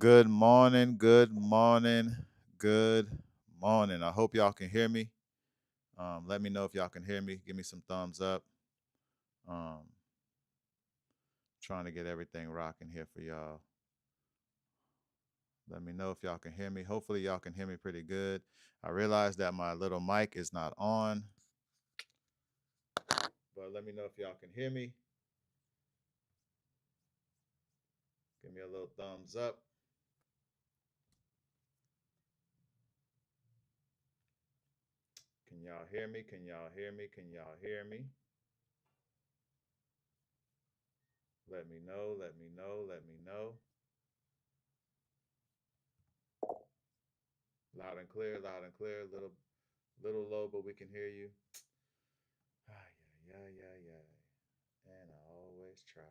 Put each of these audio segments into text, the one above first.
Good morning, good morning, good morning. I hope y'all can hear me. Let me know if y'all can hear me. Give me some thumbs up. Um, Trying to get everything rocking here for y'all. Let me know if y'all can hear me. Hopefully y'all can hear me pretty good. I realize that my little mic is not on, but let me know if y'all can hear me. Give me a little thumbs up. Can y'all hear me? Can y'all hear me? Can y'all hear me? Let me know, let me know, let me know. Loud and clear, loud and clear. Little low, but we can hear you. Ah, yeah, yeah, yeah, yeah. And I always try.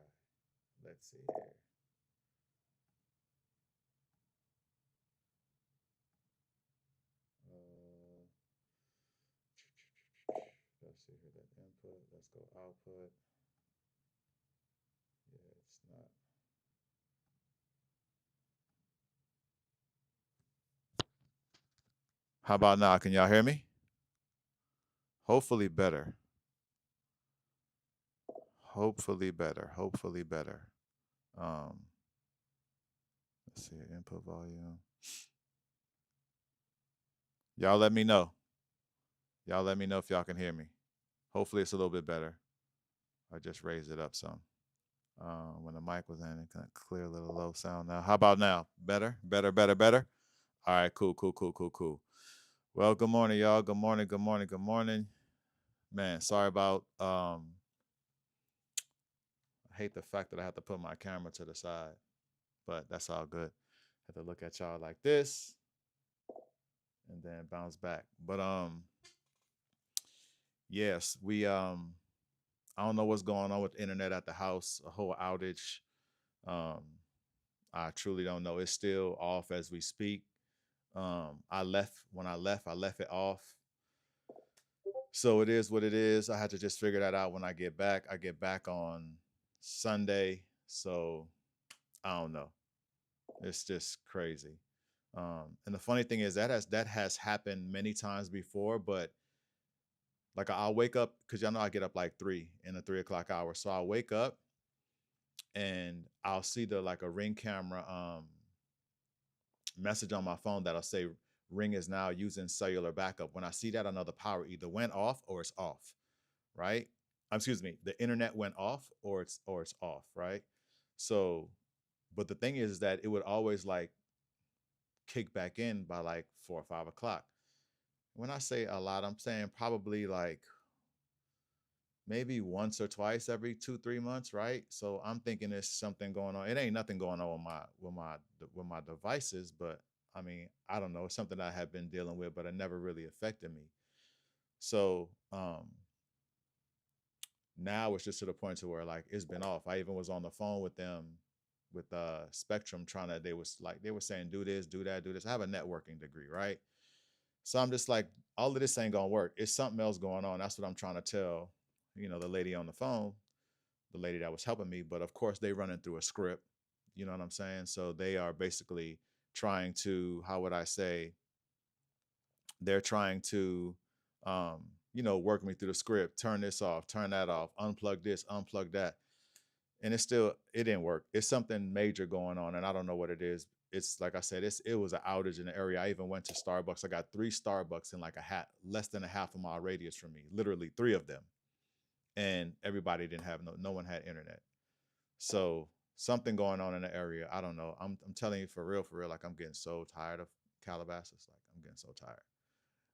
Let's see here. Uh, let's see here. That input. Let's go output. Yeah, it's not. How about now? Can y'all hear me? Hopefully better. Hopefully better. Hopefully better. Um, let's see. Input volume. Y'all let me know. Y'all let me know if y'all can hear me. Hopefully it's a little bit better. I just raised it up some. When the mic was in, it kind of clear a little low sound now. How about now? Better, better, better, better. All right, cool, cool, cool, cool, cool. Well, good morning, y'all. Good morning, good morning, good morning. Man, sorry about I hate the fact that I have to put my camera to the side, but that's all good. I have to look at y'all like this and then bounce back. But yes, we I don't know what's going on with the internet at the house, a whole outage. Um I truly don't know. It's still off as we speak. I left I left it off. So it is what it is. I had to just figure that out when I get back. I get back on Sunday. So I don't know. It's just crazy. And the funny thing is that has happened many times before, but like I'll wake up because y'all know I get up like 3 in the 3 o'clock hour. So I'll wake up and I'll see the like a ring camera message on my phone that'll say ring is now using cellular backup. When I see that, I know the power either went off or it's off, right? Excuse me, the internet went off or it's off, right? So, but the thing is that it would always like kick back in by like 4 or 5 o'clock. When I say a lot, I'm saying probably like maybe once or twice every 2 3 months, right? So I'm thinking there's something going on. It ain't nothing going on with my devices, but I mean, I don't know. It's something I have been dealing with, but it never really affected me. So now it's just to the point to where like it's been off. I even was on the phone with them with Spectrum trying to they were saying do this, do that, do this. I have a networking degree, right? So I'm just like, all of this ain't gonna work. It's something else going on. That's what I'm trying to tell, the lady on the phone, the lady that was helping me. But of course, they running through a script. You know what I'm saying? So they are basically trying to, how would I say, they're trying to, work me through the script, turn this off, turn that off, unplug this, unplug that. And it didn't work. It's something major going on, and I don't know what it is. It's like I said, it was an outage in the area. I even went to Starbucks. I got 3 Starbucks in like less than a half a mile radius from me, literally 3 of them. And everybody didn't have no one had internet. So something going on in the area. I don't know. I'm telling you for real, like I'm getting so tired of Calabasas. Like I'm getting so tired.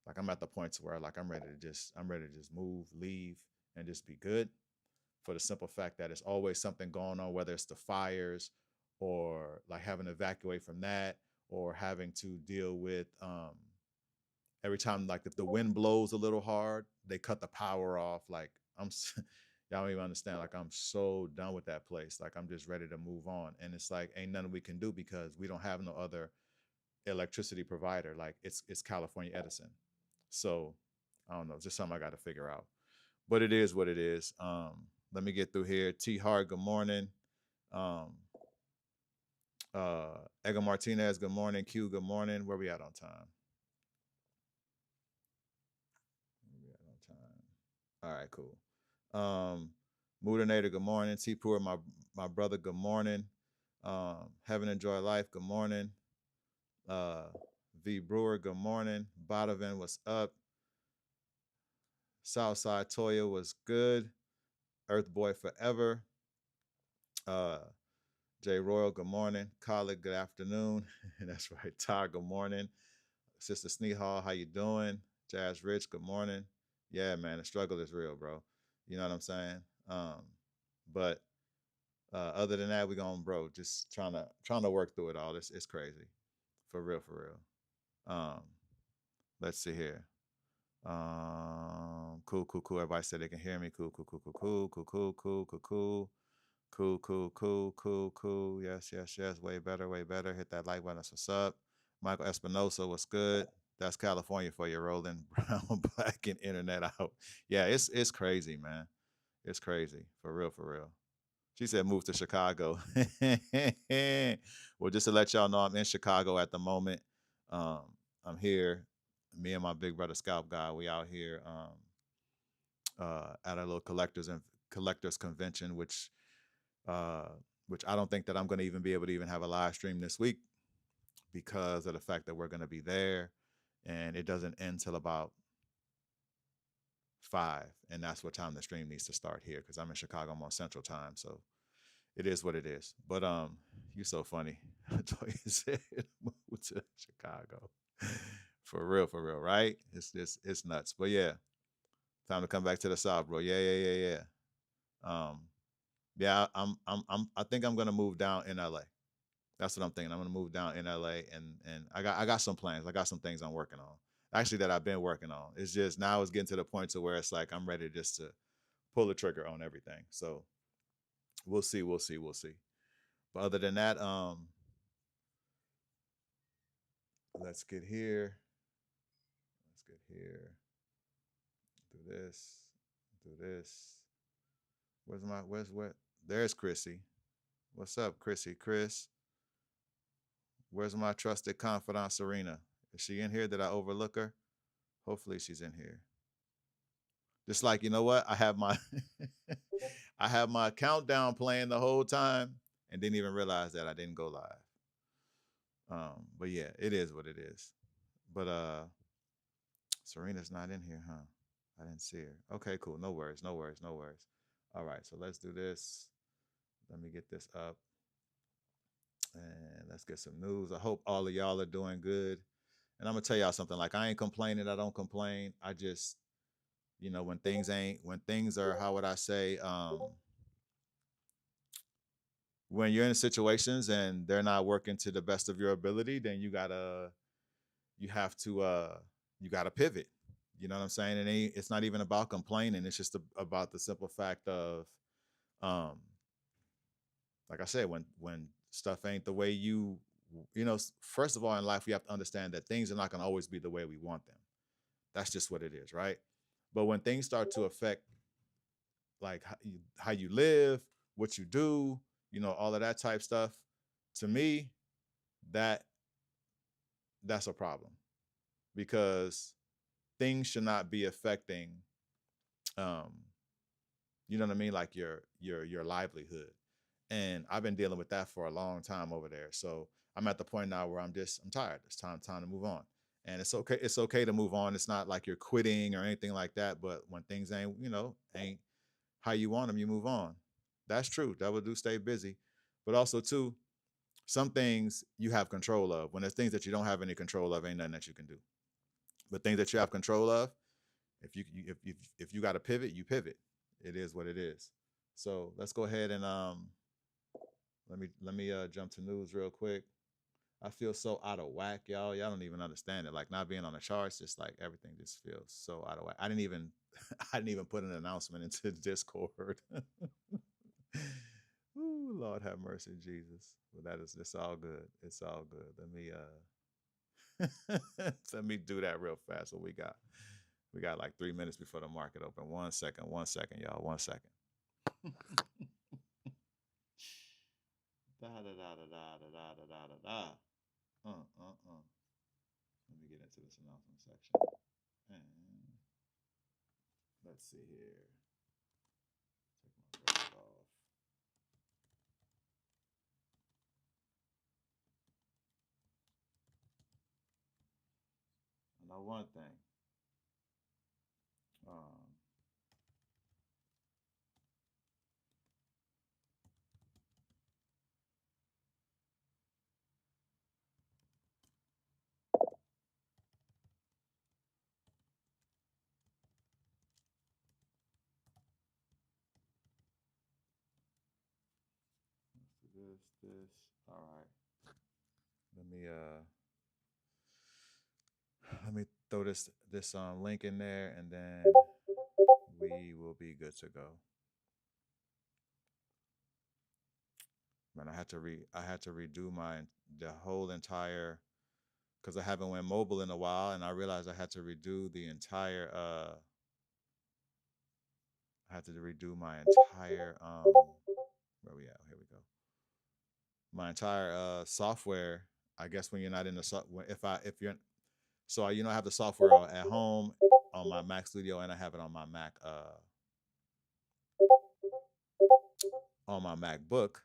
Like I'm at the point to where like I'm ready to just move, leave, and just be good, for the simple fact that it's always something going on, whether it's the fires or like having to evacuate from that, or having to deal with every time like if the wind blows a little hard, they cut the power off. Like y'all don't even understand. Like I'm so done with that place. Like I'm just ready to move on. And it's like ain't nothing we can do because we don't have no other electricity provider. Like it's California Edison. So I don't know, it's just something I got to figure out. But it is what it is. Let me get through here. T Hard, good morning. Um, Edgar Martinez, good morning. Q, good morning. Where we at on time? Where we at on time? All right, cool. Moodinator, good morning. T Poor, my brother, good morning. Heaven Enjoy Life, good morning. V Brewer, good morning. Bottovan, what's up? Southside Toya was good. Earth Boy Forever. Jay Royal, good morning. Colleague, good afternoon. That's right. Ty, good morning. Sister Sneehall, how you doing? Jazz Rich, good morning. Yeah, man, the struggle is real, bro. You know what I'm saying? But other than that, we going, bro, just trying to work through it all. It's crazy. For real, for real. Let's see here. Cool. Everybody said they can hear me. Cool. Cool. Yes. Way better. Hit that like button. That's what's up. Michael Espinosa, what's good? That's California for you, rolling brown, black, and internet out. Yeah, it's crazy, man. It's crazy. For real. She said move to Chicago. Well, just to let y'all know, I'm in Chicago at the moment. I'm here. Me and my big brother Scalp Guy, we out here at a little collectors convention, which I don't think that I'm going to even be able to even have a live stream this week because of the fact that we're going to be there, and it doesn't end till about 5, and that's what time the stream needs to start here because I'm in Chicago. I'm on Central Time, so it is what it is. But you so funny. Toya said move to Chicago. For real, right? It's nuts. But yeah, time to come back to the South, bro. Yeah. Yeah, I think I'm gonna move down in LA. That's what I'm thinking. I'm gonna move down in LA, and I got some plans. I got some things I'm working on. Actually, that I've been working on. It's just now it's getting to the point to where it's like I'm ready just to pull the trigger on everything. So we'll see. But other than that, let's get here. Do this. Where's what? There's Chrissy. What's up, Chrissy? Chris, where's my trusted confidant, Serena? Is she in here? Did I overlook her? Hopefully she's in here. Just like, you know what? I have my I have my countdown playing the whole time and didn't even realize that I didn't go live. But yeah, it is what it is. But Serena's not in here, huh? I didn't see her. Okay, cool. No worries. All right, so let's do this. Let me get this up. And let's get some news. I hope all of y'all are doing good. And I'm gonna tell y'all something. Like, I ain't complaining. I don't complain. I just, when things are, how would I say, when you're in situations and they're not working to the best of your ability, then you have to pivot. You know what I'm saying? And it's not even about complaining. It's just about the simple fact of, like I said, when stuff ain't the way first of all in life, we have to understand that things are not going to always be the way we want them. That's just what it is, right? But when things start to affect like how you live, what you do, all of that type stuff, to me, that's a problem, because things should not be affecting, you know what I mean, like your livelihood. And I've been dealing with that for a long time over there. So I'm at the point now where I'm tired. It's time to move on. And it's okay. It's okay to move on. It's not like you're quitting or anything like that. But when things ain't how you want them, you move on. That's true. That will do stay busy. But also too, some things you have control of. When there's things that you don't have any control of, ain't nothing that you can do. But things that you have control of, if you got to pivot, you pivot. It is what it is. So let's go ahead and let me jump to news real quick. I feel so out of whack, y'all. Y'all don't even understand it. Like, not being on the charts, just like everything just feels so out of whack. I didn't even put an announcement into Discord. Ooh, Lord have mercy, Jesus. But it's all good. It's all good. Let me do that real fast. What we got like 3 minutes before the market open. 1 second, y'all. 1 second. Da da da da da da da da da da. Let me get into this announcement section. And let's see here. Take my bracelet off. I know one thing. This. All right. Let me throw this link in there, and then we will be good to go. Man, I had to redo the whole entire, because I haven't went mobile in a while, and I realized I had to redo the entire I had to redo my entire where we at? Here we go. My entire software. I guess when you're not in the if you're so I have the software at home on my Mac Studio, and I have it on my Mac on my MacBook.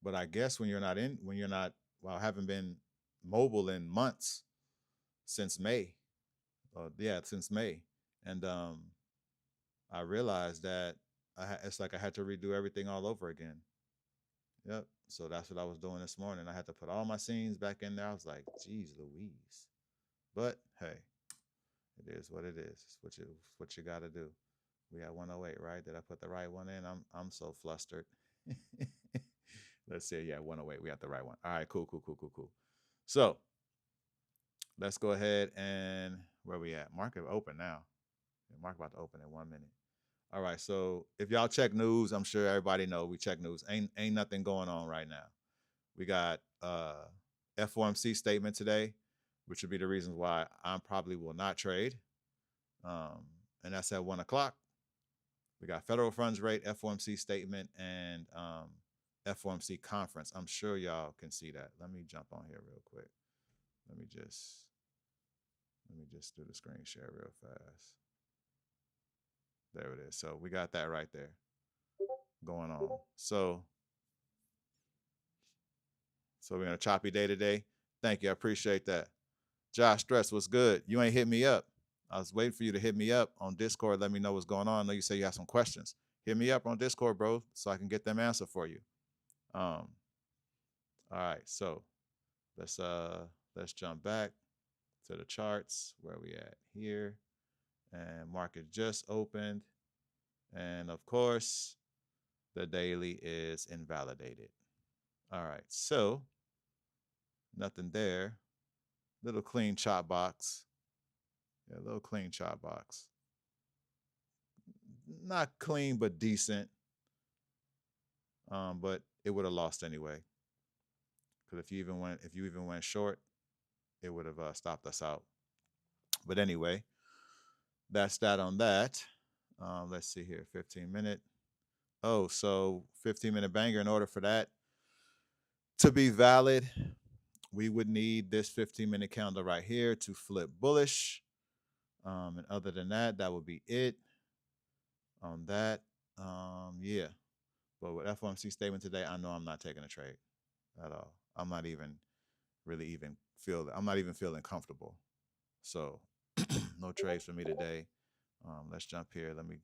But I guess when you're not well, I haven't been mobile in months since May. Since May, and I realized that it's like I had to redo everything all over again. Yep. So that's what I was doing this morning. I had to put all my scenes back in there. I was like, geez Louise. But hey, it is what it is. It's what you got to do. We had 108, right? Did I put the right one in? I'm so flustered. Let's see. Yeah, 108. We got the right one. All right, cool. So let's go ahead and where we at? Market open now. Market about to open in 1 minute. All right. So if y'all check news, I'm sure everybody know we check news. Ain't nothing going on right now. We got FOMC statement today, which would be the reasons why I probably will not trade. And that's at 1 o'clock. We got federal funds rate, FOMC statement, and FOMC conference. I'm sure y'all can see that. Let me jump on here real quick. Let me just do the screen share real fast. There it is. So we got that right there going on. So we're gonna choppy day today. Thank you. I appreciate that. Josh Stress, what's good? You ain't hit me up. I was waiting for you to hit me up on Discord. Let me know what's going on. I know you say you have some questions. Hit me up on Discord, bro, so I can get them answered for you. All right, so let's jump back to the charts. Where we at here? And market just opened, and of course, the daily is invalidated. All right, so nothing there. Little clean chop box. Yeah, a little clean chop box. Not clean, but decent. But it would have lost anyway. Because if you even went short, it would have stopped us out. But anyway, that's that on that. Let's see here, 15-minute. Oh, so 15-minute banger. In order for that to be valid, we would need this 15-minute candle right here to flip bullish. And other than that, that would be it on that. Yeah. But with FOMC statement today, I know I'm not taking a trade at all. I'm not even feeling comfortable. So no trades for me today. Let's jump here. Let me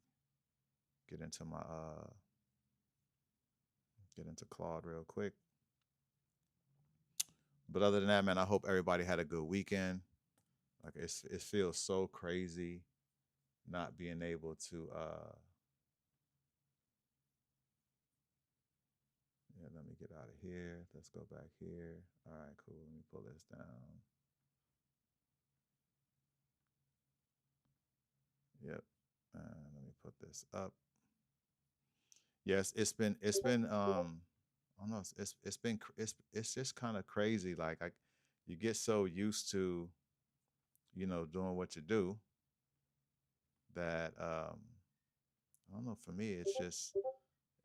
get into my Claude real quick. But other than that, man, I hope everybody had a good weekend. Like it feels so crazy not being able to yeah, let me get out of here. Let's go back here. All right, cool. Let me pull this down. Yep. Let me put this up. Yes, it's been I don't know, it's just kind of crazy. Like you get so used to, doing what you do that I don't know, for me it's just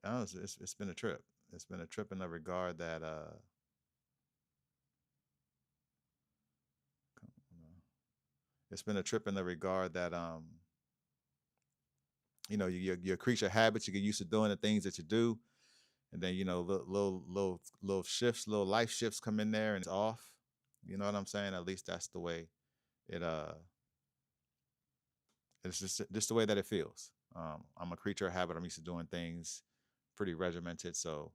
I don't know, it's been a trip. it's been a trip in the regard that it's been a trip in the regard that you know, you create your habits, you get used to doing the things that you do, and then, you know, little shifts, little life shifts come in there and it's off. You know what I'm saying? At least that's the way it it's just the way that it feels. I'm a creature of habit. I'm used to doing things pretty regimented. So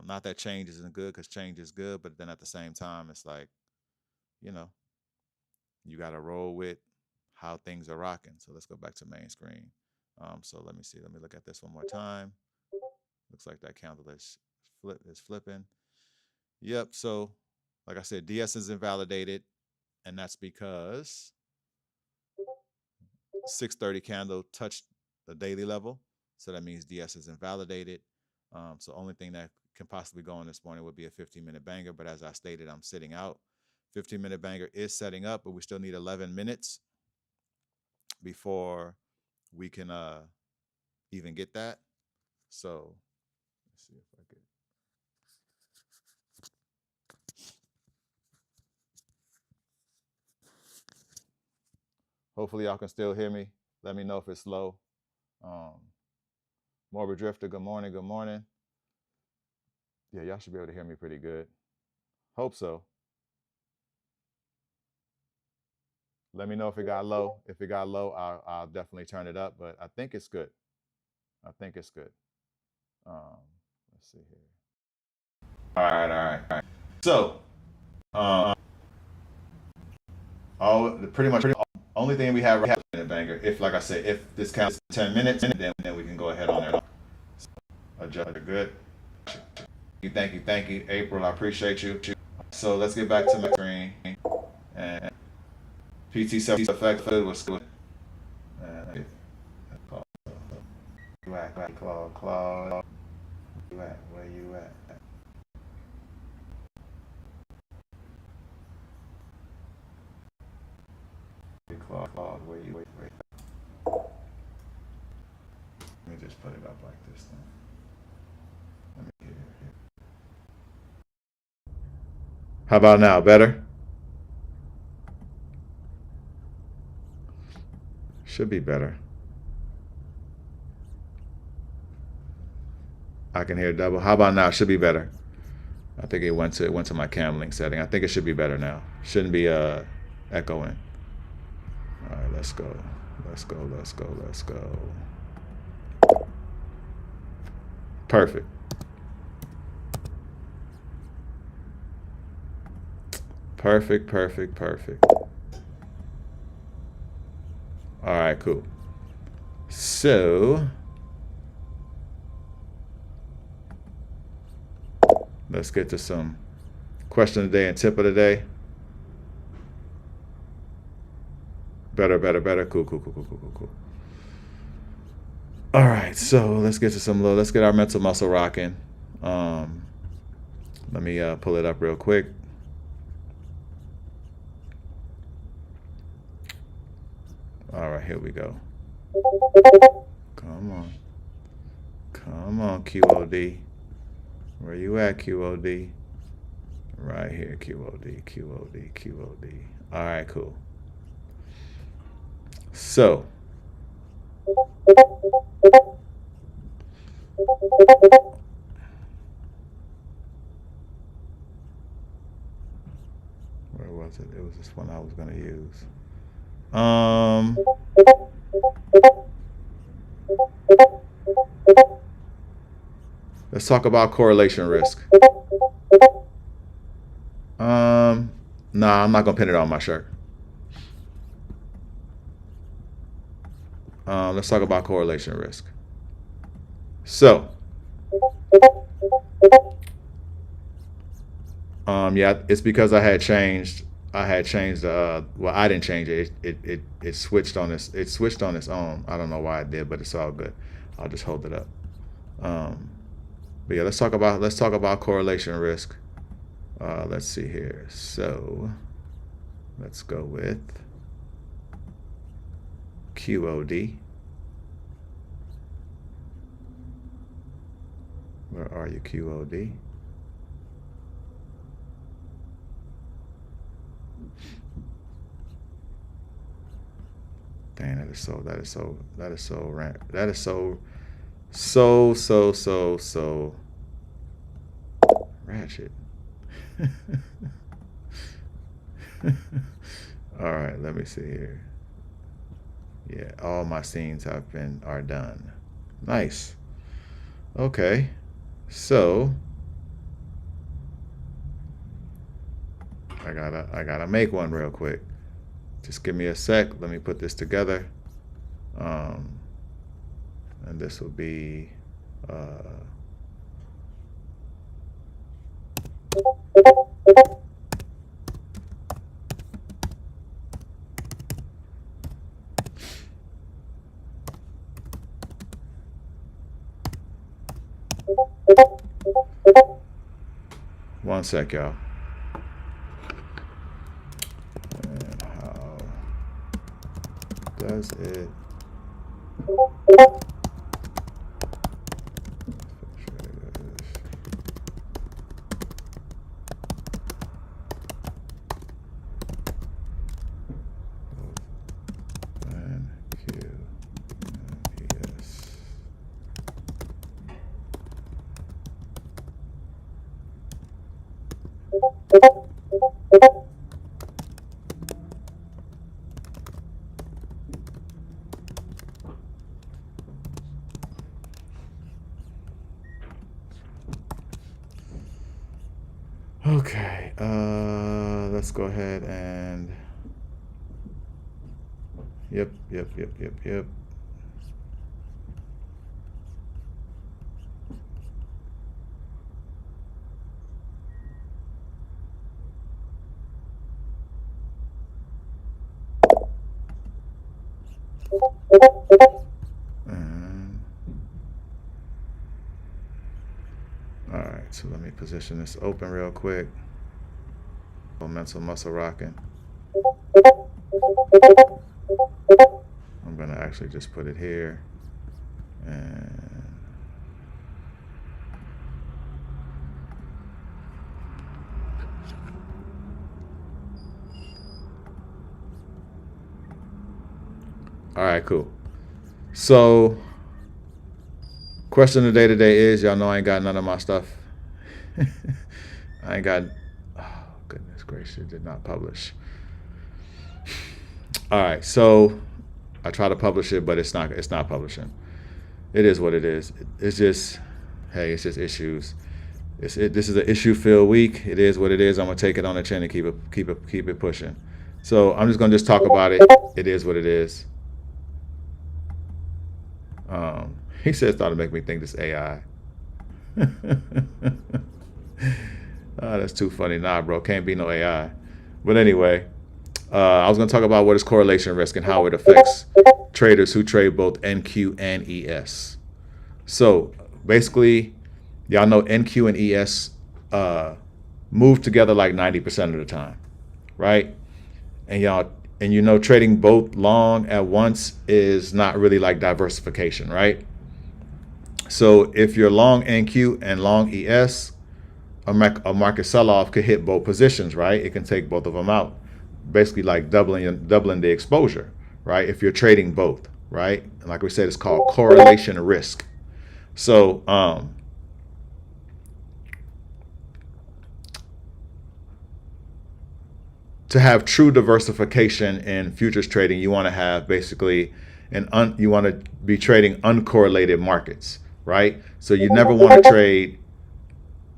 not that change isn't good, because change is good, but then at the same time, it's like, you know, you got to roll with how things are rocking. So let's go back to main screen. So let me see. Let me look at this one more time. Looks like that candle is flipping. Yep. So like I said, DS is invalidated, and that's because 630 candle touched the daily level. So that means DS is invalidated. So only thing that can possibly go on this morning would be a 15-minute banger. But as I stated, I'm sitting out. 15-minute banger is setting up, but we still need 11 minutes before we can even get that. So let's see if I could. Hopefully y'all can still hear me. Let me know if it's slow. Morbid Drifter, good morning, good morning. Yeah, y'all should be able to hear me pretty good. Hope so. Let me know if it got low. If it got low, I'll definitely turn it up, but I think it's good. I think it's good. Let's see here. All right. So, pretty much only thing we have right in a banger. If, like I said, if this counts 10 minutes, then we can go ahead on it. Adjust it. Good. Thank you, April. I appreciate you. So let's get back to my screen. And PT self effect was good. Claude. Where you at? Claude, where you at? Let me just put it up like this then. Let me get it here. How about now? Better? Should be better. I can hear double. How about now? Should be better. I think it went to my cam link setting. I think it should be better now. Shouldn't be echoing. All right, let's go. Perfect. All right, cool. So let's get to some question of the day and tip of the day. Better. Cool. All right, so let's get to some low. Let's get our mental muscle rocking. Let me pull it up real quick. All right, here we go. Come on, QOD. Where you at, QOD? Right here, QOD. All right, cool. So where was it? It was this one I was gonna use. Let's talk about correlation risk. Nah, I'm not gonna pin it on my shirt. Let's talk about correlation risk. So, yeah, it's because I had changed. Well, I didn't change it. It switched on this. It switched on its own. I don't know why it did, but it's all good. I'll just hold it up. But yeah, let's talk about correlation risk. Let's see here. So let's go with QOD. Where RUQOD. Dang, that is so ratchet. All right, let me see here. Yeah, all my scenes are done. Nice. Okay, so I gotta make one real quick. Just give me a sec. Let me put this together. And this will be one sec, y'all. And how does it okay, let's go ahead and yep. All right, so let me position this open real quick. Mental muscle rocking. I'm gonna actually just put it here, and all right, cool. So question of the day today is, y'all know I ain't got none of my stuff. I ain't got, oh goodness gracious, did not publish. All right, so I try to publish it, but it's not publishing. It is what it is. It's just, hey, it's just issues. This is an issue-filled week. It is what it is. I'm gonna take it on the chin and keep it pushing. So I'm just gonna talk about it. It is what it is. He says thought to make me think this AI. Oh, that's too funny. Nah, bro, can't be no AI. But anyway, I was gonna talk about what is correlation risk and how it affects traders who trade both NQ and ES. So basically, y'all know NQ and ES move together like 90% of the time, right? And you know trading both long at once is not really like diversification, right? So if you're long NQ and long ES, a market sell-off could hit both positions, right? It can take both of them out, basically like doubling the exposure, right? If you're trading both, right? And like we said, it's called correlation risk. So to have true diversification in futures trading, you want to have basically you want to be trading uncorrelated markets, right? So you never want to trade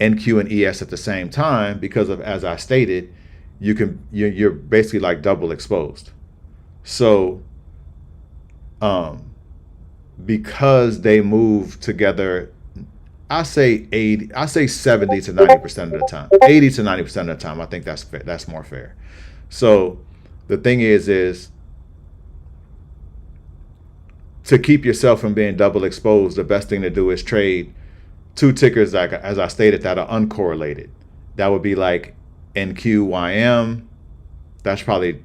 NQ and ES at the same time because of, as I stated, you're basically like double exposed. So because they move together, I say 70 to 90% of the time, 80 to 90% of the time. I think that's fair. That's more fair. So the thing is to keep yourself from being double exposed, the best thing to do is trade two tickers, like as I stated, that are uncorrelated. That would be like NQYM. That's probably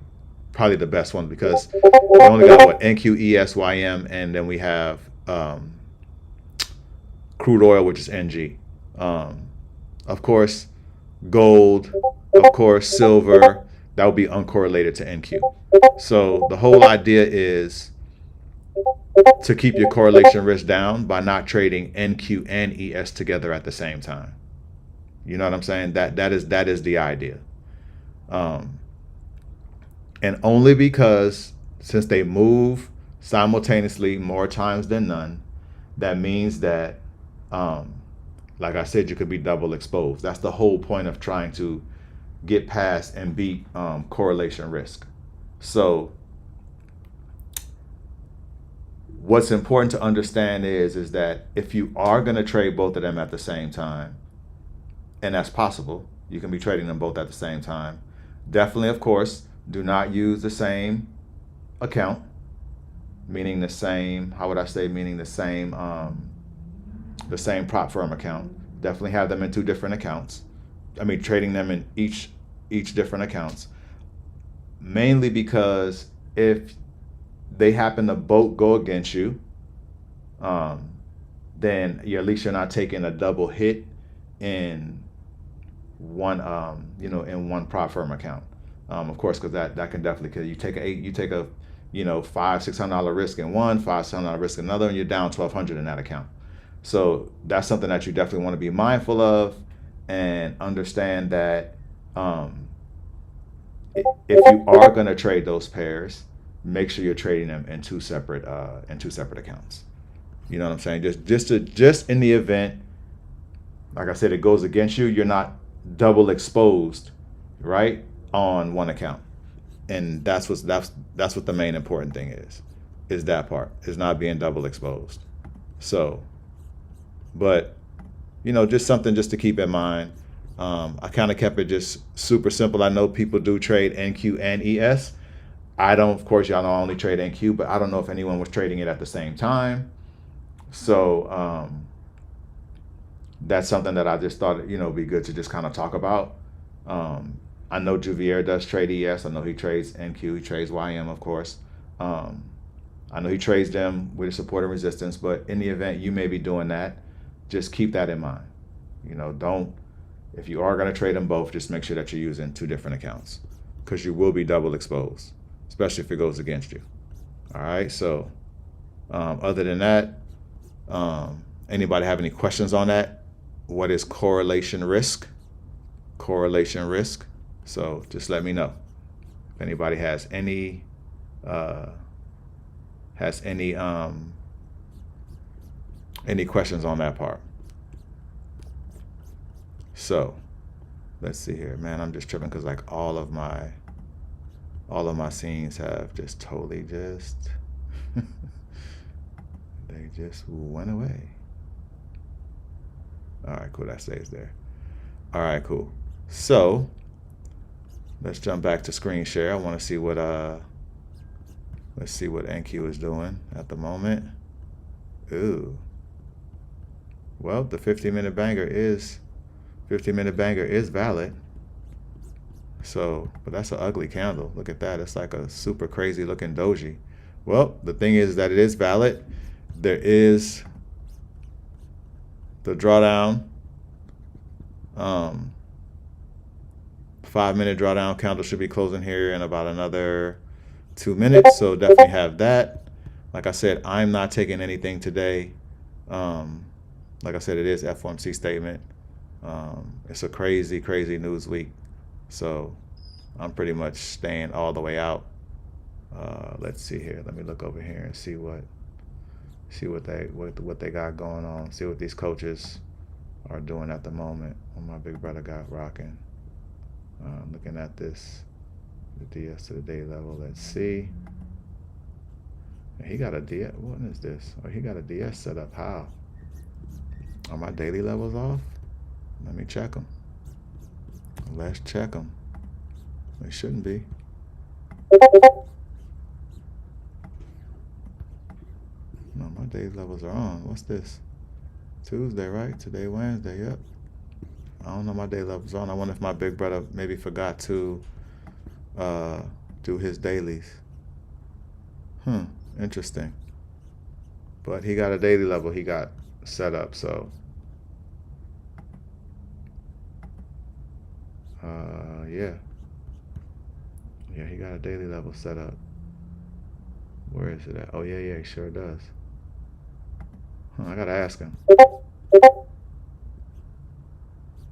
the best one because we only got what NQESYM, and then we have crude oil, which is NG. Of course, gold, of course, silver, that would be uncorrelated to NQ. So the whole idea is to keep your correlation risk down by not trading NQ and ES together at the same time. You know what I'm saying? That is the idea. And only because since they move simultaneously more times than none, that means that, like I said, you could be double exposed. That's the whole point of trying to get past and beat correlation risk. So what's important to understand is that if you are going to trade both of them at the same time, and that's possible, you can be trading them both at the same time. Definitely, of course, do not use the same account, meaning the same, how would I say, meaning the same prop firm account. Definitely have them in two different accounts. I mean, trading them in each different accounts. Mainly because if they happen to both go against you, then at least you're not taking a double hit in one, in one prop firm account. Of course, because that can definitely kill you. You take a $500-600 risk in one, $500-600 risk in another, and you're down $1,200 in that account. So that's something that you definitely want to be mindful of and understand that if you are going to trade those pairs, make sure you're trading them in two separate accounts. You know what I'm saying? Just in the event, like I said, it goes against you, you're not double exposed, right, on one account. And that's what the main important thing is that part, is not being double exposed. So, but just something just to keep in mind. I kind of kept it just super simple. I know people do trade NQ and ES. I don't, of course, y'all know I only trade NQ, but I don't know if anyone was trading it at the same time. So that's something that I just thought, be good to just kind of talk about. I know Juvier does trade ES. I know he trades NQ. He trades YM, of course. I know he trades them with support and resistance, but in the event you may be doing that, just keep that in mind. If you are going to trade them both, just make sure that you're using two different accounts, because you will be double exposed, especially if it goes against you. All right. So other than that, anybody have any questions on that? What is correlation risk? Correlation risk. So just let me know if anybody has any questions on that part. So let's see here, man. I'm just tripping because like all of my scenes have just totally just they just went away. All right, cool. That stays there. All right, cool. So let's jump back to screen share. I want to see what let's see what NQ is doing at the moment. Ooh. Well, the 50-minute banger is valid. So, but that's an ugly candle. Look at that. It's like a super crazy looking doji. Well, the thing is that it is valid. There is the drawdown. 5-minute drawdown candle should be closing here in about another 2 minutes. So definitely have that. Like I said, I'm not taking anything today. Like I said, it is FOMC statement. It's a crazy news week. So I'm pretty much staying all the way out. Let's see here. Let me look over here and see what they got going on. See what these coaches are doing at the moment. What my big brother got rocking. Looking at this, the DS to the day level. Let's see. He got a DS. What is this? Oh, he got a DS set up. How? Are my daily levels off? Let me check them. Let's check them. They shouldn't be. No, my daily levels are on. What's this? Tuesday, right? Today, Wednesday. Yep. I don't know, my day levels on. I wonder if my big brother maybe forgot to do his dailies. Interesting. But he got a daily level he got set up, so Yeah. Yeah, he got a daily level set up. Where is it at? Oh, yeah, he sure does. I gotta ask him.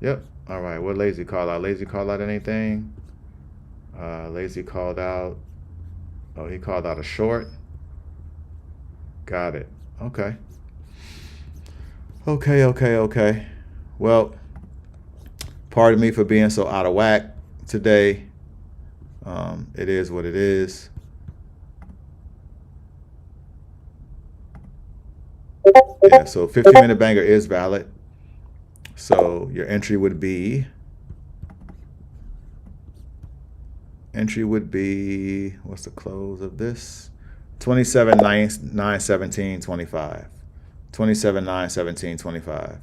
Yep. All right, what Lazy call out? Lazy call out anything? Lazy called out. Oh, he called out a short. Got it. Okay. Okay. Well, pardon me for being so out of whack today. It is what it is. Yeah, so 15-minute banger is valid. So your entry would be what's the close of this? 27.917.25. 27.917.25.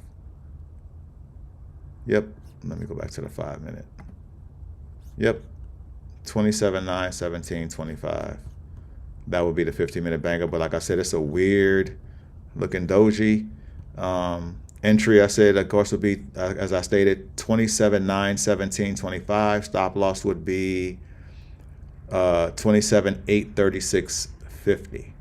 Yep. Let me go back to the 5-minute. Yep. 27.917.25. That would be the 15-minute banger. But like I said, it's a weird looking doji. Entry, I said, of course, would be, as I stated, 27.917.25. Stop loss would be 27.836.50.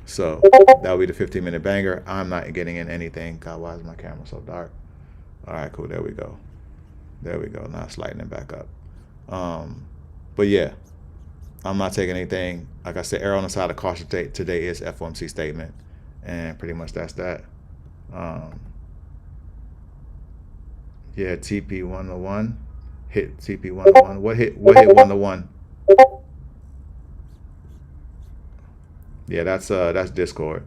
So that would be the 15-minute banger. I'm not getting in anything. God, why is my camera so dark? All right, cool. There we go. Now it's lightening back up. But yeah, I'm not taking anything. Like I said, error on the side of caution today is FOMC statement, and pretty much that's that. Yeah, TP 101 hit TP 101. What hit 101? Yeah, that's Discord.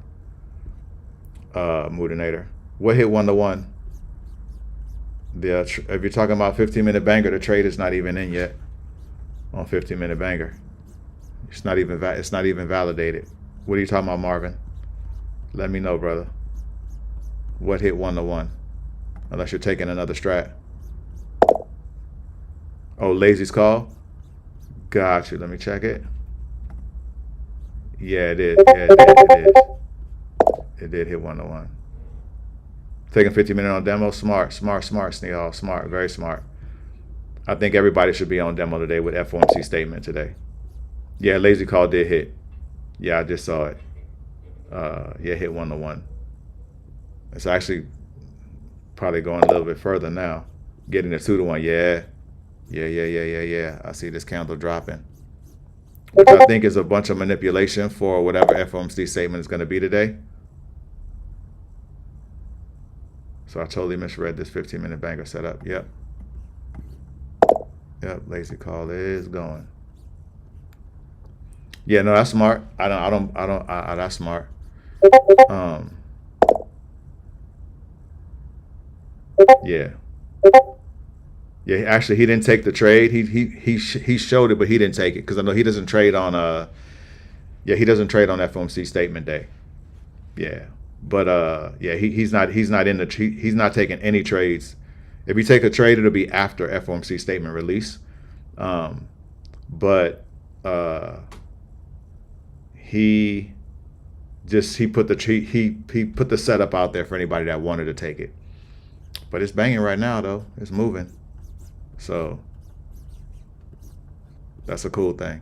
Moodinator. What hit 101? If you're talking about 15-minute banger, the trade is not even in yet on 15-minute banger. It's not even validated. What are you talking about, Marvin? Let me know, brother. What hit 101? Unless you're taking another strat. Oh, Lazy's call? Got you. Let me check it. Yeah, it did. It did hit 101. Taking 15-minute on demo. Smart, Sneehall. Smart, very smart. I think everybody should be on demo today with FOMC statement today. Yeah, Lazy call did hit. Yeah, I just saw it. Yeah, hit 101. It's actually probably going a little bit further now. Getting the 2-to-1. Yeah. I see this candle dropping, which I think is a bunch of manipulation for whatever FOMC statement is going to be today. So I totally misread this 15-minute banger setup. Yep, Lazy call is going. Yeah, no, that's smart. That's smart. Yeah, actually, he didn't take the trade. He showed it, but he didn't take it because I know he doesn't trade on he doesn't trade on FOMC statement day. Yeah, but yeah, he's not taking any trades. If you take a trade, it'll be after FOMC statement release. But he put the setup out there for anybody that wanted to take it. But it's banging right now though. It's moving. So that's a cool thing.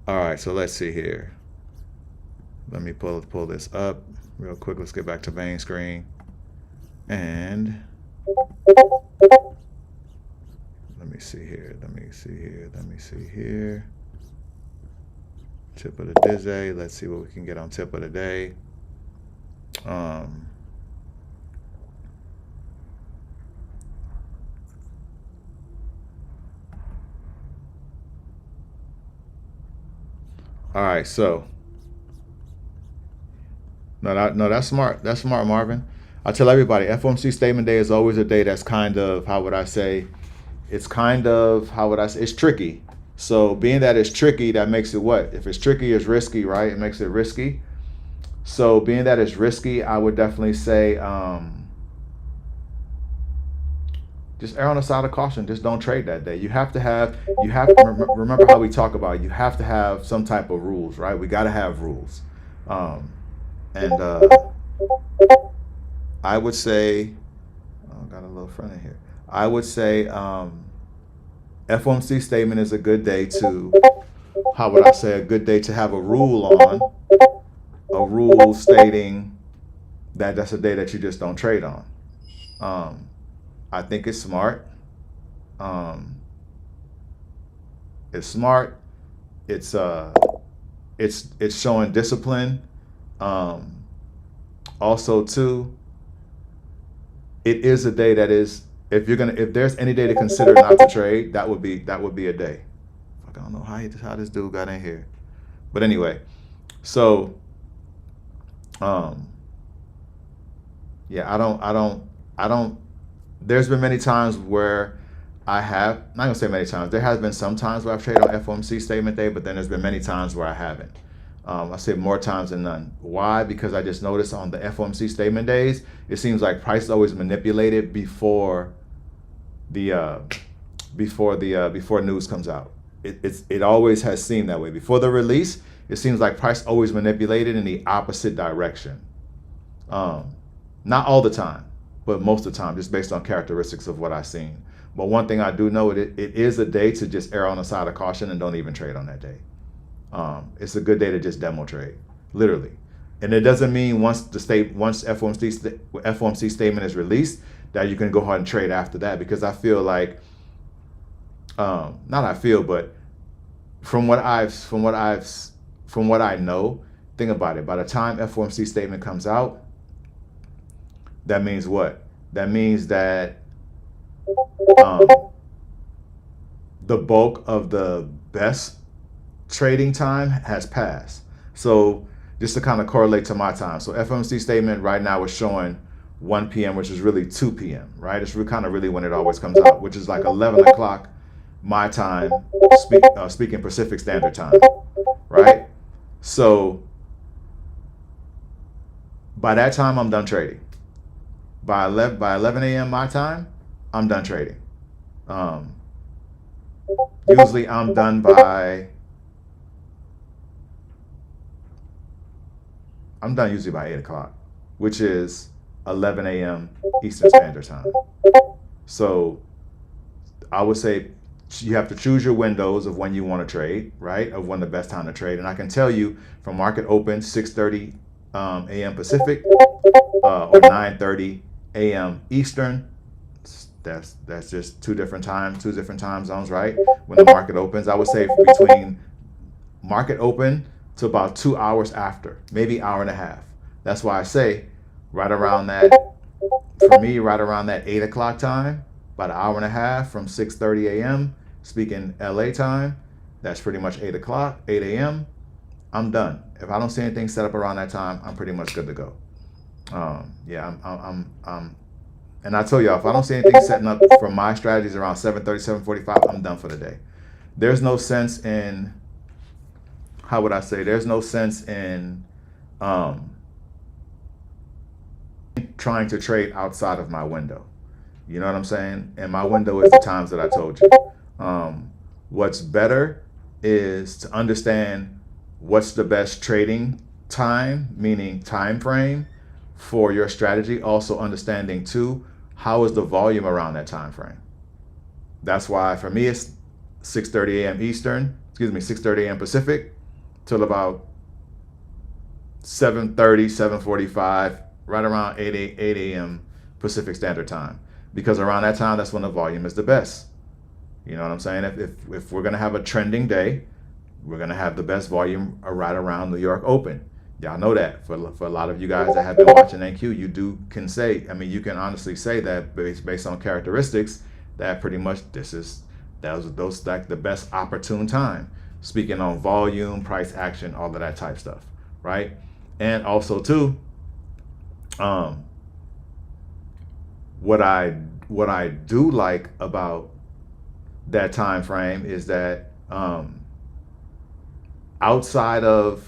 All right, so let's see here. Let me pull this up real quick. Let's get back to main screen. And let me see here. Tip of the day. Let's see what we can get on tip of the day. All right, so no, that's smart. That's smart, Marvin. I tell everybody, FOMC statement day is always a day that's kind of, it's tricky. So being that it's tricky, that makes it what? If it's tricky, it's risky, right? It makes it risky. So being that it's risky, I would definitely say just err on the side of caution. Just don't trade that day. You have to remember how we talk about it. You have to have some type of rules, right? We got to have rules. I would say, got a little front in here. I would say FOMC statement is a good day to, how would I say, a good day to have a rule on, a rule stating that that's a day that you just don't trade on. I think it's smart. It's smart. It's showing discipline. Also too, it is a day that is, if there's any day to consider not to trade, that would be a day. Fuck, I don't know how this dude got in here, but anyway, so yeah, I don't. There's been many times where I have, not gonna say many times. There has been some times where I've traded on FOMC statement day, but then there's been many times where I haven't. I say more times than none. Why? Because I just noticed on the FOMC statement days, it seems like price is always manipulated before news comes out. It always has seemed that way. Before the release, it seems like price always manipulated in the opposite direction. Not all the time, but most of the time, just based on characteristics of what I've seen. But one thing I do know, it is a day to just err on the side of caution and don't even trade on that day. It's a good day to just demo trade, literally. And it doesn't mean once FOMC statement is released that you can go ahead and trade after that, because I feel like, but from what I know, think about it. By the time FOMC statement comes out, that means what? That means that the bulk of the best trading time has passed. So just to kind of correlate to my time. So FOMC statement right now is showing 1 p.m., which is really 2 p.m., right? It's kind of really when it always comes out, which is like 11 o'clock my time, speaking Pacific Standard Time, right? So by that time, I'm done trading. By 11 a.m. my time, I'm done trading. Usually I'm done usually by 8 o'clock, which is 11 a.m. Eastern Standard Time. So I would say you have to choose your windows of when you want to trade, right? Of when the best time to trade. And I can tell you from market open, 6:30 a.m. Pacific or 9:30 a.m. Eastern. That's just two different time zones, right? When the market opens, I would say between market open to about 2 hours after, maybe hour and a half. That's why I say right around that 8 o'clock time, about an hour and a half from 6:30 a.m. speaking LA time, that's pretty much 8 o'clock, 8 a.m. I'm done. If I don't see anything set up around that time, I'm pretty much good to go. And I tell y'all, if I don't see anything setting up for my strategies around 7:30, 7:45, I'm done for the day. There's no sense in, how would I say, there's no sense in trying to trade outside of my window. You know what I'm saying? And my window is the times that I told you. What's better is to understand what's the best trading time, meaning time frame for your strategy. Also understanding too, how is the volume around that time frame? That's why for me it's 6:30 a.m. Eastern, 6:30 a.m. Pacific till about 7:30, 7:45, right around 8 a.m. Pacific Standard Time. Because around that time, that's when the volume is the best. You know what I'm saying? If we're gonna have a trending day, we're gonna have the best volume right around New York Open. Y'all know that. For a lot of you guys that have been watching NQ, you can honestly say that based on characteristics, that pretty much those like the best opportune time. Speaking on volume, price action, all of that type stuff, right? And also too, what I do like about that time frame is that outside of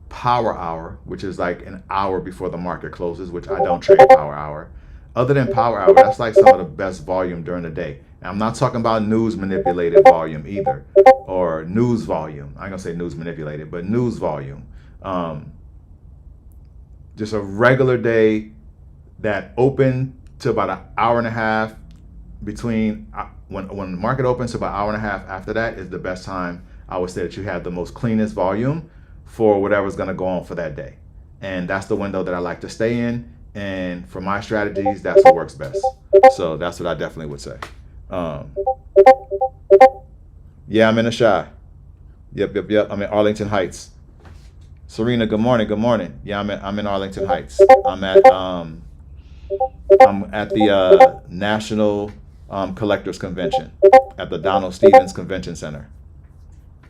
power hour, which is like an hour before the market closes, which I don't trade power hour. Other than power hour, that's like some of the best volume during the day. And I'm not talking about news manipulated volume either, or news volume. I'm gonna say news manipulated, but news volume. Just a regular day that open to about an hour and a half between when the market opens to about an hour and a half after that is the best time. I would say that you have the most cleanest volume for whatever's going to go on for that day. And that's the window that I like to stay in. And for my strategies, that's what works best. So that's what I definitely would say. Yeah, I'm in the Shy. Yep. I'm in Arlington Heights. Serena, good morning. Good morning. Yeah, I'm in Arlington Heights. I'm at the National Collectors Convention at the Donald Stevens Convention Center.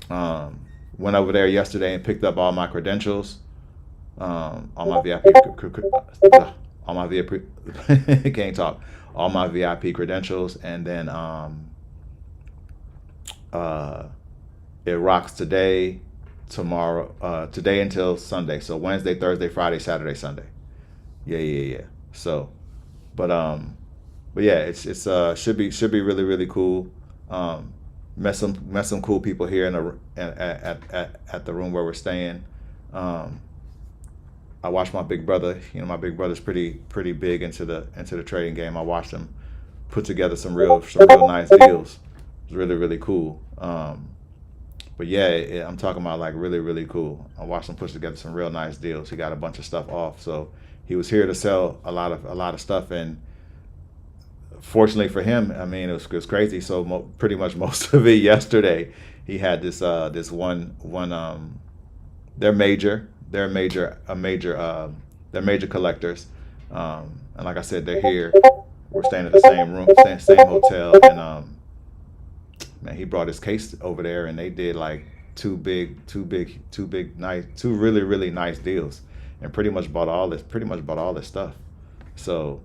Went over there yesterday and picked up all my credentials, all my VIP, all my VIP, can't talk, all my VIP credentials, and then it rocks today, tomorrow, today until Sunday. So Wednesday, Thursday, Friday, Saturday, Sunday. Yeah. So, but yeah, it's should be really cool. Met some cool people here at the room where we're staying. I watched my big brother. You know, my big brother's pretty big into the trading game. I watched him put together some real nice deals. It was really cool. But yeah, I'm talking about like really cool. I watched him put together some real nice deals. He got a bunch of stuff off, so he was here to sell a lot of stuff. And fortunately for him, I mean, it was crazy. So pretty much most of it yesterday, he had this one they're major collectors, and like I said, they're here. We're staying at the same room, same hotel, and man, he brought his case over there, and they did like two really nice deals, and pretty much bought all this stuff. So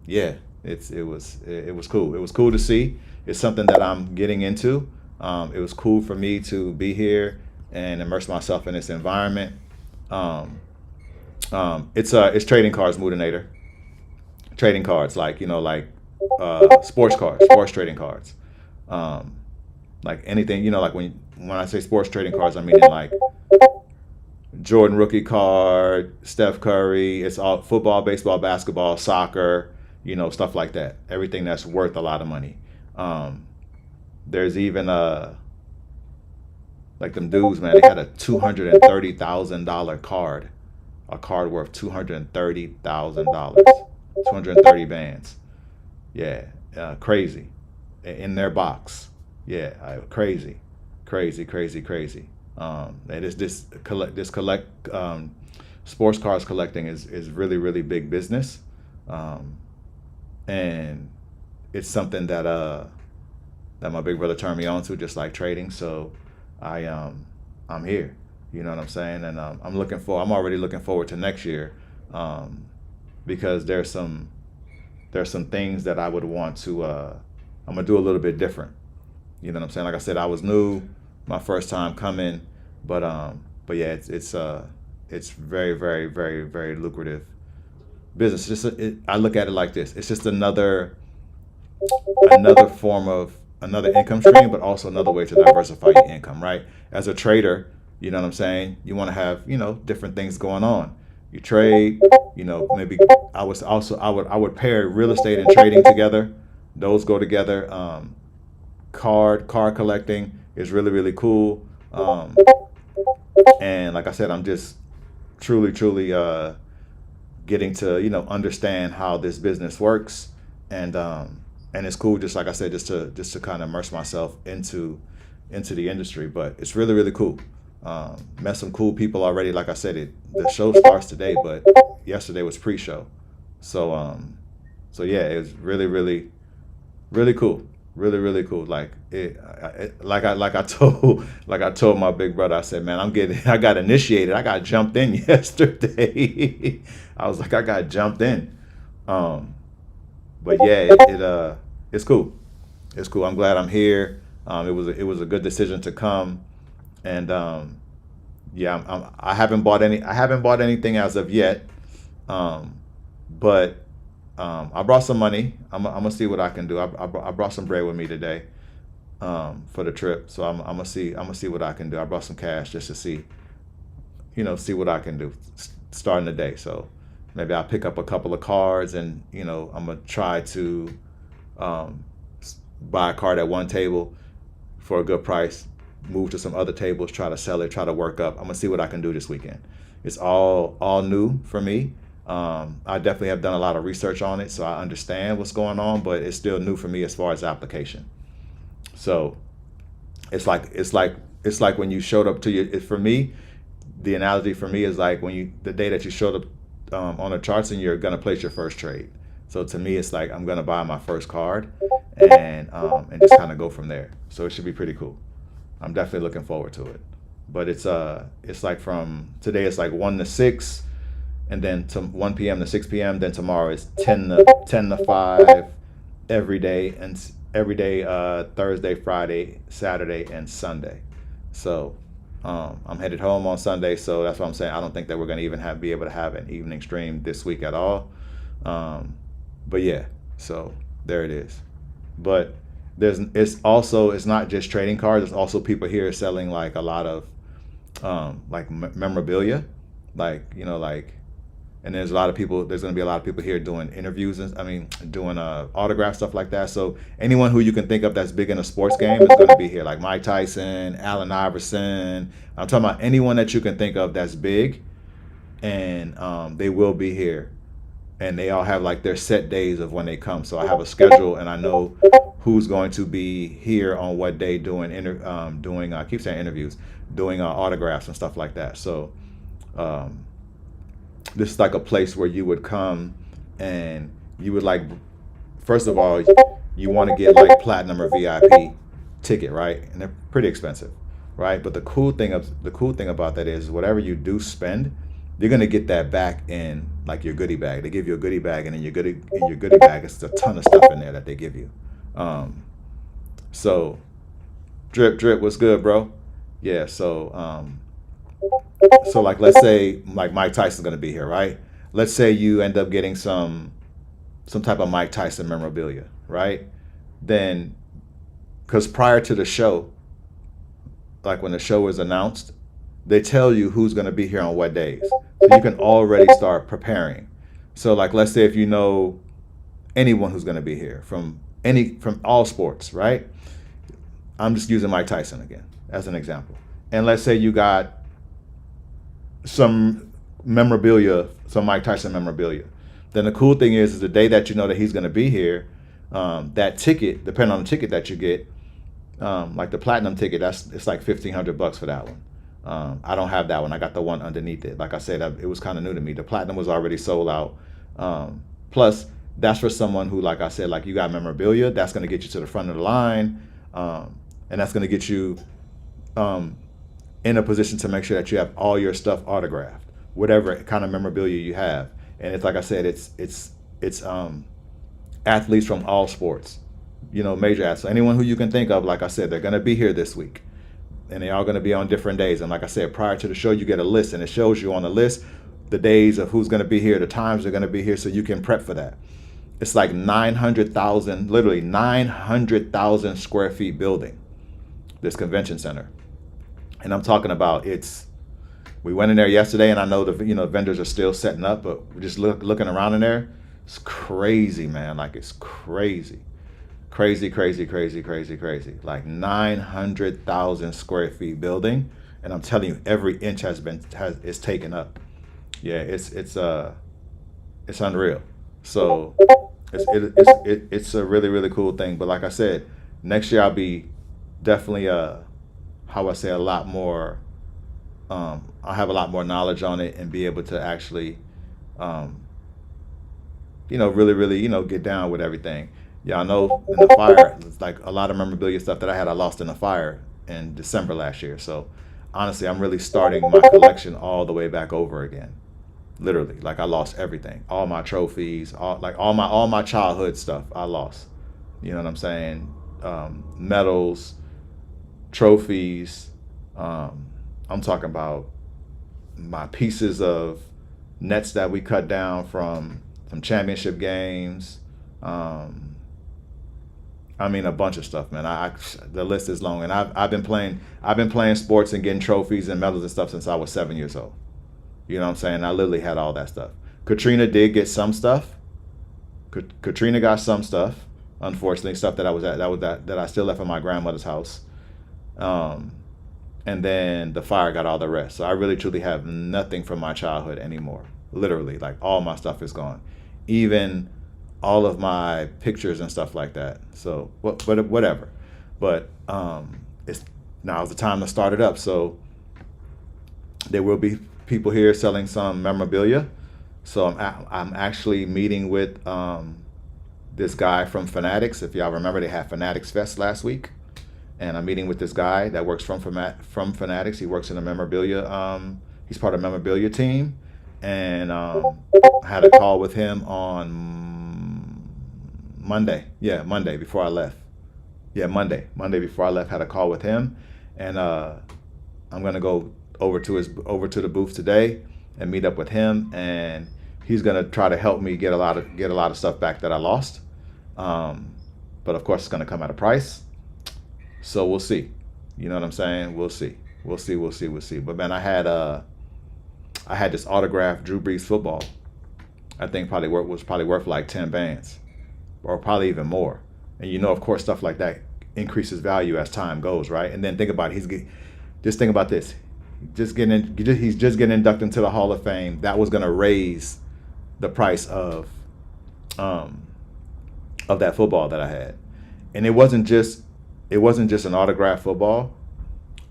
yeah, it was cool. It was cool to see. It's something that I'm getting into. It was cool for me to be here and immerse myself in this environment. It's trading cards, Moodinator. Trading cards, like sports trading cards. Like anything, like when I say sports trading cards, I mean like Jordan rookie card, Steph Curry. It's all football, baseball, basketball, soccer, stuff like that. Everything that's worth a lot of money. There's even like them dudes, man, they had a $230,000 card, a card worth $230,000, 230 bands. Yeah, crazy, in their box. Yeah, crazy. Sports cards collecting is really big business, and it's something that my big brother turned me on to, just like trading. So I'm here, you know what I'm saying, and I'm already looking forward to next year, because there's some things that I would want to I'm gonna do a little bit different. You know what I'm saying? Like I said, I was new, my first time coming, but yeah, it's very lucrative business. I look at it like this: it's just another form of another income stream, but also another way to diversify your income, right? As a trader, you know what I'm saying? You want to have, different things going on. You trade, maybe I would pair real estate and trading together. Those go together. Card collecting is really cool. And like I said, I'm just truly getting to, understand how this business works. And it's cool, just like I said, just to kind of immerse myself into the industry. But it's really cool. Met some cool people already. Like I said, the show starts today, but yesterday was pre-show. So yeah, it was really cool. Really cool. Like I told my big brother, I said, man, I got initiated. I got jumped in yesterday. I was like, I got jumped in. But yeah, it's cool. It's cool. I'm glad I'm here. It was a good decision to come, and yeah, I haven't bought anything as of yet, but I brought some money. I'm gonna see what I can do. I brought some bread with me today, for the trip, so I'm gonna see what I can do. I brought some cash just to see what I can do starting the day. So Maybe I'll pick up a couple of cards, and I'm gonna try to buy a card at one table for a good price, move to some other tables, try to sell it, try to work up. I'm gonna see what I can do this weekend. It's all new for me. I definitely have done a lot of research on it, so I understand what's going on, but it's still new for me as far as application. So it's like when you showed up to for me, the analogy for me is like the day that you showed up on the charts and you're gonna place your first trade. So to me, it's like I'm gonna buy my first card and just kind of go from there. So it should be pretty cool. I'm definitely looking forward to it. But it's like from today it's like 1 to 6, and then to 1 p.m. to 6 p.m. Then tomorrow is 10 to 5 every day, and every day Thursday, Friday, Saturday, and Sunday. So I'm headed home on Sunday, so that's what I'm saying. I don't think that we're gonna even be able to have an evening stream this week at all. But yeah, so there it is. But it's not just trading cards. There's also people here selling like a lot of like memorabilia, and there's going to be a lot of people here doing interviews and doing autograph stuff like that. So anyone who you can think of that's big in a sports game is going to be here, like Mike Tyson, Allen Iverson. I'm talking about anyone that you can think of that's big, and they will be here. And they all have like their set days of when they come. So I have a schedule, and I know who's going to be here on what day doing I keep saying interviews, doing autographs and stuff like that. So this is like a place where you would come, and you would first of all, you want to get like platinum or VIP ticket, right? And they're pretty expensive, right? But the cool thing about that is whatever you do spend, you're gonna get that back in like your goodie bag. They give you a goodie bag, and in your goodie bag, it's a ton of stuff in there that they give you. So drip, what's good, bro? Yeah. So like let's say like Mike Tyson's gonna be here, right? Let's say you end up getting some type of Mike Tyson memorabilia, right? Then, because prior to the show, like when the show is announced, they tell you who's going to be here on what days. So you can already start preparing. So like, let's say if you know anyone who's going to be here from all sports, right? I'm just using Mike Tyson again as an example. And let's say you got some memorabilia, some Mike Tyson memorabilia. Then the cool thing is the day that you know that he's going to be here, that ticket, depending on the ticket that you get, like the platinum ticket, it's like $1,500 for that one. I don't have that one. I got the one underneath it. Like I said, it was kind of new to me. The platinum was already sold out. Plus, that's for someone who, like I said, like you got memorabilia. That's going to get you to the front of the line, and that's going to get you in a position to make sure that you have all your stuff autographed, whatever kind of memorabilia you have. And it's like I said, it's athletes from all sports, major athletes. So anyone who you can think of, like I said, they're going to be here this week. And they're all going to be on different days. And like I said, prior to the show, you get a list, and it shows you on the list the days of who's going to be here, the times they're going to be here, so you can prep for that. It's like 900,000, literally 900,000 square feet building, this convention center. And I'm talking about we went in there yesterday, and I know the vendors are still setting up, but we're just looking around in there. It's crazy, man. Like it's crazy. Crazy. Like 900,000 square feet building, and I'm telling you, every inch is taken up. Yeah, it's unreal. So it's a really, really cool thing. But like I said, next year I'll be definitely a lot more. I'll have a lot more knowledge on it and be able to actually, really, get down with everything. Yeah, I know in the fire, it's like a lot of memorabilia stuff that I lost in the fire in December last year. So honestly, I'm really starting my collection all the way back over again. Literally, like I lost everything, all my trophies, all my childhood stuff I lost. You know what I'm saying? Medals, trophies. I'm talking about my pieces of nets that we cut down from championship games. A bunch of stuff, man. The list is long, and I've been playing sports and getting trophies and medals and stuff since I was 7 years old. You know what I'm saying? I literally had all that stuff. Katrina did get some stuff. Katrina got some stuff, unfortunately, stuff that I still left at my grandmother's house. And then the fire got all the rest. So I really truly have nothing from my childhood anymore. Literally, like all my stuff is gone, even all of my pictures and stuff like that. So whatever. But it's now's the time to start it up. So there will be people here selling some memorabilia. So I'm actually meeting with this guy from Fanatics. If y'all remember, they had Fanatics Fest last week. And I'm meeting with this guy that works from Fanatics. He works in the memorabilia. He's part of the memorabilia team. And I had a call with him on Monday. Yeah, Monday before I left. Yeah, Monday before I left, had a call with him. And I'm gonna go over to the booth today and meet up with him. And he's gonna try to help me get a lot of stuff back that I lost. But of course, it's gonna come at a price. So we'll see. You know what I'm saying? We'll see. But man, I had this autographed Drew Brees football. I think was probably worth like 10 bands, or probably even more. And you know, of course, stuff like that increases value as time goes, right? And then think about it. Just think about this. He's just getting inducted into the Hall of Fame. That was gonna raise the price of that football that I had. And it wasn't just an autographed football.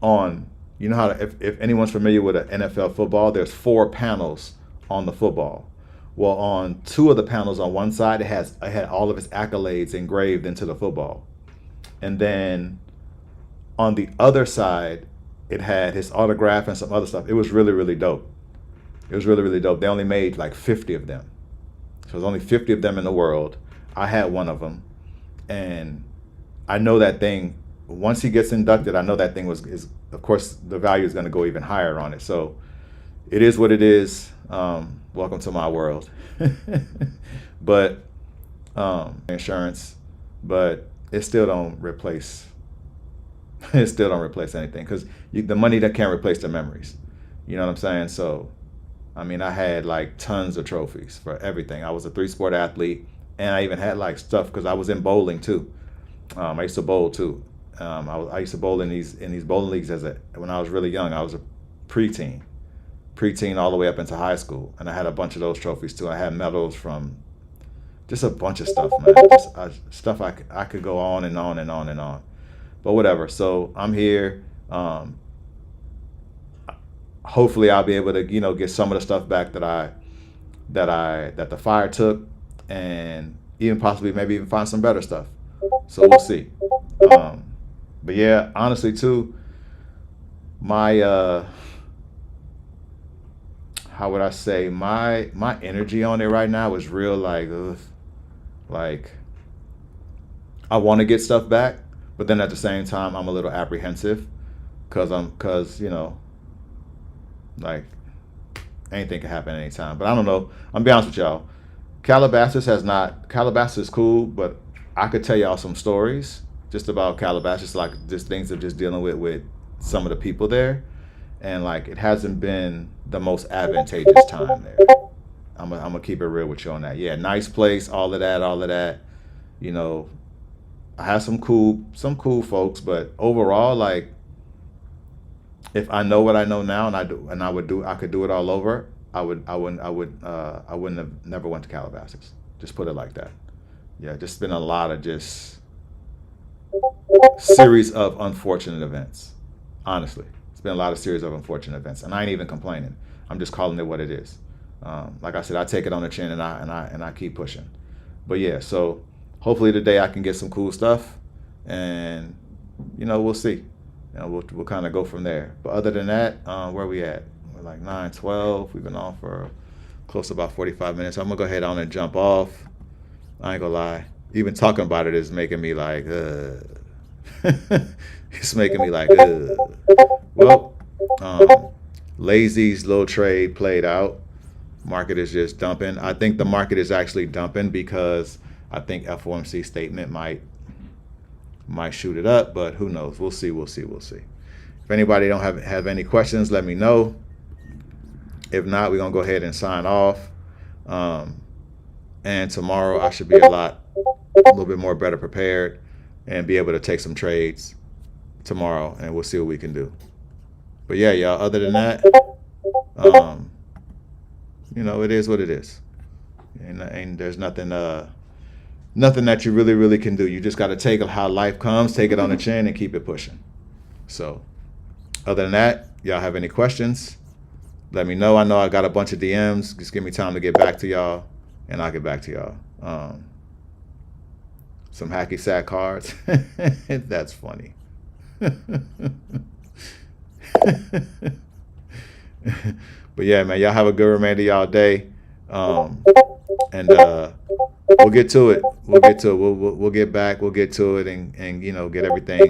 You know how if anyone's familiar with an NFL football, there's 4 panels on the football. Well, on 2 of the panels on one side, it had all of his accolades engraved into the football. And then on the other side, it had his autograph and some other stuff. It was really, really dope. They only made like 50 of them. So there's only 50 of them in the world. I had one of them. And I know that thing, once he gets inducted, I know that thing is of course, the value is going to go even higher on it. So it is what it is. Welcome to my world. But insurance, but it still don't replace anything, because the money that can't replace the memories. You know what I'm saying? So, I mean, I had like tons of trophies for everything. I was a 3-sport athlete, and I even had like stuff because I was in bowling too. I used to bowl too. I used to bowl in these bowling leagues when I was really young. I was a preteen all the way up into high school, and I had a bunch of those trophies too. I had medals from just a bunch of stuff, man. Stuff I could go on and on and on and on. But whatever. So I'm here. Hopefully I'll be able to get some of the stuff back that the fire took, and even possibly maybe even find some better stuff. So we'll see. But yeah, honestly too, my how would I say, my energy on it right now is real like I want to get stuff back, but then at the same time I'm a little apprehensive because like anything can happen anytime. But I don't know. I'm be honest with y'all. Calabasas is cool, but I could tell y'all some stories just about Calabasas, like just things of just dealing with some of the people there, and like it hasn't been the most advantageous time there. I'm gonna keep it real with you on that. Yeah, nice place, all of that. You know, I have some cool folks, but overall, like if I know what I know now, I could do it all over, I wouldn't have never went to Calabasas. Just put it like that. Yeah, just been a lot of just series of unfortunate events. Honestly, it's been a lot of series of unfortunate events, and I ain't even complaining. I'm just calling it what it is. Like I said, I take it on the chin, and I keep pushing. But yeah, so hopefully today I can get some cool stuff, and we'll see. We'll kind of go from there. But other than that, where we at? We're like 9:12. We've been on for close to about 45 minutes. I'm gonna go ahead on and jump off. I ain't gonna lie. Even talking about it is making me like, it's making me like, Well, Lazy's little trade played out. Market is just dumping. I think the market is actually dumping because I think FOMC statement might shoot it up, but who knows? We'll see. If anybody don't have any questions, let me know. If not, we're gonna go ahead and sign off. And tomorrow I should be a little bit more better prepared and be able to take some trades tomorrow, and we'll see what we can do. But yeah, y'all, other than that, it is what it is. And there's nothing that you really can do. You just got to take how life comes, take it on the chin, and keep it pushing. So other than that, y'all have any questions, let me know. I know I got a bunch of DMs. Just give me time to get back to y'all, and I'll get back to y'all. Some hacky sack cards. That's funny. But yeah, man, y'all have a good remainder of y'all day. And we'll get to it. We'll get back. We'll get to it and get everything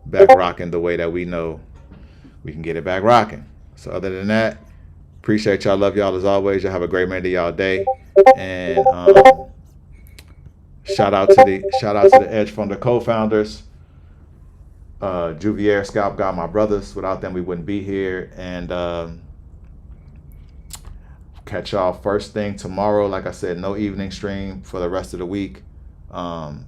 back rocking the way that we know we can get it back rocking. So other than that, appreciate y'all. Love y'all as always. Y'all have a great remainder of y'all day. And shout out to the Edge Fund co-founders. Juvier, Scalp God, my brothers. Without them, we wouldn't be here. And catch y'all first thing tomorrow. Like I said, no evening stream for the rest of the week. But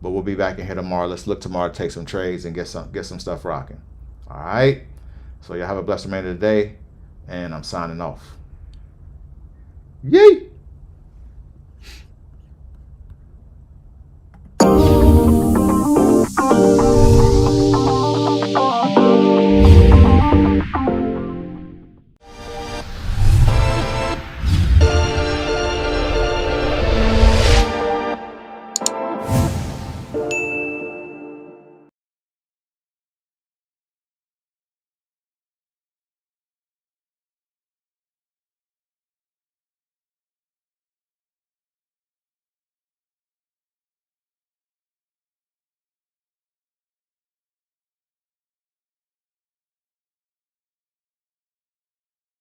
we'll be back in here tomorrow. Let's look tomorrow to take some trades and get some stuff rocking. All right. So y'all have a blessed remainder of the day, and I'm signing off. Yay!